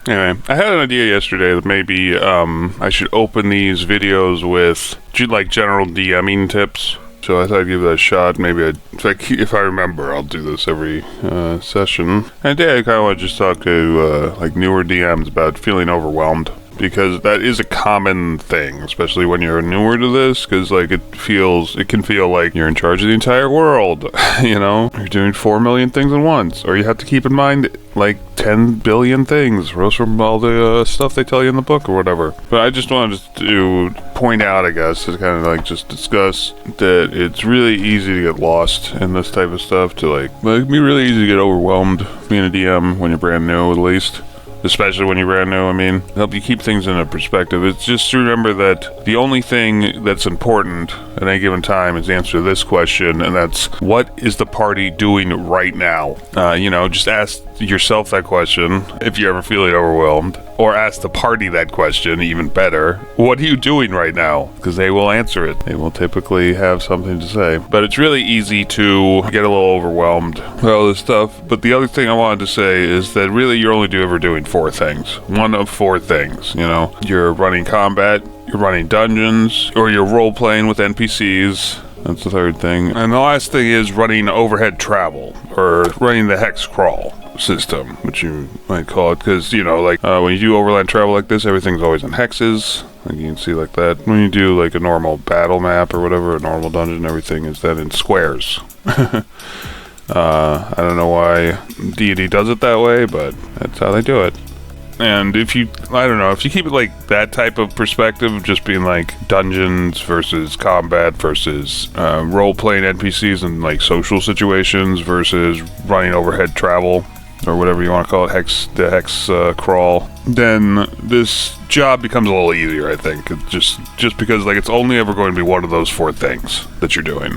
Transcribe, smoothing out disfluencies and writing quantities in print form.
Anyway, I had an idea yesterday that maybe I should open these videos with like general DMing tips. So I thought I'd give that a shot. Maybe if I remember, I'll do this every session. And today I kind of want to just talk to like newer DMs about feeling overwhelmed. Because that is a common thing, especially when you're newer to this, because like it can feel like you're in charge of the entire world, you know? You're doing 4 million things at once, or you have to keep in mind like 10 billion things, rose from all the stuff they tell you in the book or whatever. But I just wanted to point out, I guess, to kind of like just discuss that it's really easy to get lost in this type of stuff, to like it can be really easy to get overwhelmed being a DM when you're brand new, at least. Especially when you're brand new, help you keep things in a perspective. It's just to remember that the only thing that's important at any given time is the answer to this question, and that's, what is the party doing right now? Just ask yourself that question if you're ever feeling overwhelmed, or ask the party that question, even better. What are you doing right now? Because they will answer it. They will typically have something to say. But it's really easy to get a little overwhelmed with all this stuff. But the other thing I wanted to say is that really you're only ever doing 4 things. One of 4 things, You're running combat, you're running dungeons, or you're role-playing with NPCs. That's the third thing. And the last thing is running overhead travel, or running the hex crawl system, which you might call it, because when you do overland travel like this, everything's always in hexes, like you can see like that. When you do like a normal battle map or whatever, a normal dungeon, everything is then in squares. I don't know why D&D does it that way, but that's how they do it. And if you keep it like that type of perspective, just being like dungeons versus combat versus role-playing NPCs and like social situations versus running overhead travel, or whatever you want to call it, the hex crawl, then this job becomes a little easier, I think. Just because like it's only ever going to be one of those 4 things that you're doing.